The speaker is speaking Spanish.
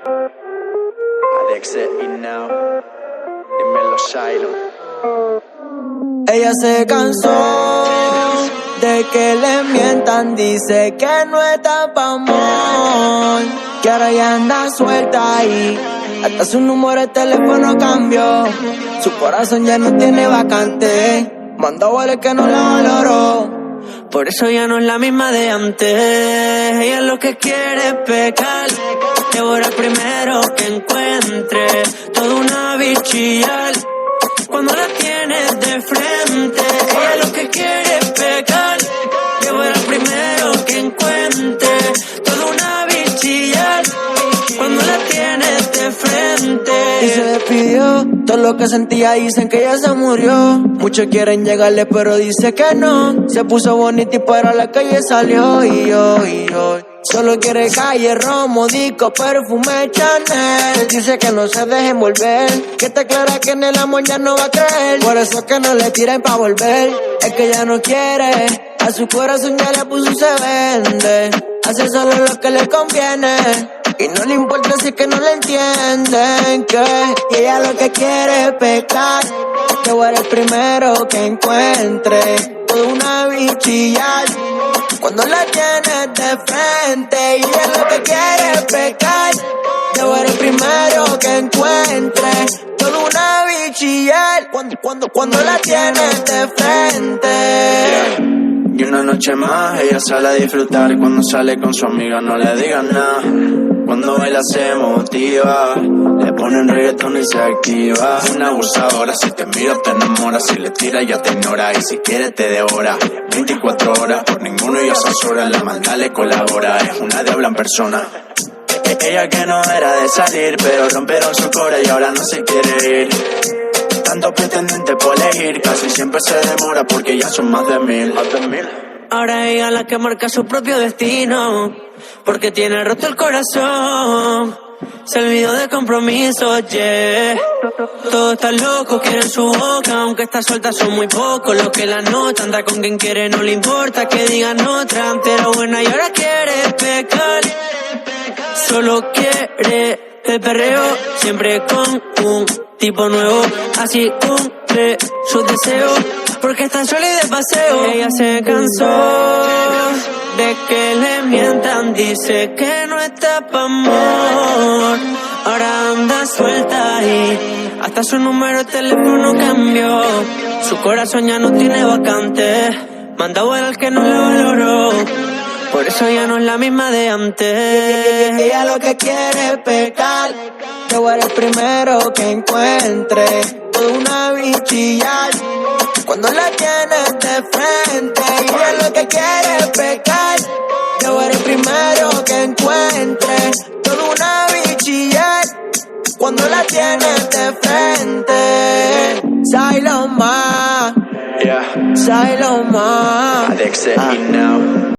Alex y now, dímelo Shiloh. Ella se cansó de que le mientan, dice que no está pa' amor, que ahora ya anda suelta y hasta su número de teléfono cambió. Su corazón ya no tiene vacante, mandó a volar que no la valoró. Por eso ya no es la misma de antes. Ella lo que quiere es pecar, devora el primero que encuentre. Toda una bichillar cuando la tienes de frente. Ella lo que quiere es pecar, devora el primero que encuentre. Toda una bichillar cuando la tienes de frente. Y se despidió, todo lo que sentía dicen que ya se murió. Muchos quieren llegarle pero dice que no. Se puso bonita y para la calle salió. Y yo solo quiere calle, romo, disco, perfume, Chanel. Dice que no se deje envolver, que está clara que en el amor ya no va a creer. Por eso es que no le tiren pa' volver. Es que ya no quiere, a su corazón ya le puso se vende. Hace solo lo que le conviene y no le importa si es que no le entienden. Que ella lo que quiere es pecar, que voy a ser el primero que encuentre. Toda una bichilla cuando la tienes de frente. Y ella lo que quiere es pecar, que voy a ser el primero que encuentre. Toda una bichilla cuando la tienes de frente. Y una noche más ella sale a disfrutar. Cuando sale con su amiga no le digan nada. Cuando baila se motiva, le ponen reggaetón y se activa. Una abusadora, si te mira te enamora. Si le tira ya te ignora y si quiere te devora. 24 horas por ninguno y esas horas la maldad le colabora. Es una diabla en persona. Ella que no era de salir, pero rompieron su cora y ahora no se quiere ir. Tanto pretendente por elegir, casi siempre se demora porque ya son más de 1000. Ahora ella la que marca su propio destino, porque tiene roto el corazón. Se olvidó de compromiso, yeah. Todos están locos, quieren su boca, aunque está suelta son muy pocos los que la notan. Anda con quien quiere, no le importa que digan otra. Pero buena y ahora quiere pecar, solo quiere el perreo, siempre con un tipo nuevo. Así cumple sus deseos, porque está sola y de paseo. Ella se cansó de que le mientan, dice que no está pa' amor, ahora anda suelta y hasta su número de teléfono cambió. Su corazón ya no tiene vacante, manda a volar al que no la valoró. Por eso ya no es la misma de antes. Ella lo que quiere es pecar, que voy a ser el primero que encuentre. Toda una bichilla cuando la tienes de frente. Y ella lo que quiere es pecar, que voy a ser el primero que encuentre. Toda una bichilla cuando la tienes de frente. Shiloh Ma, Yeah, Shiloh Ma. Alex y now.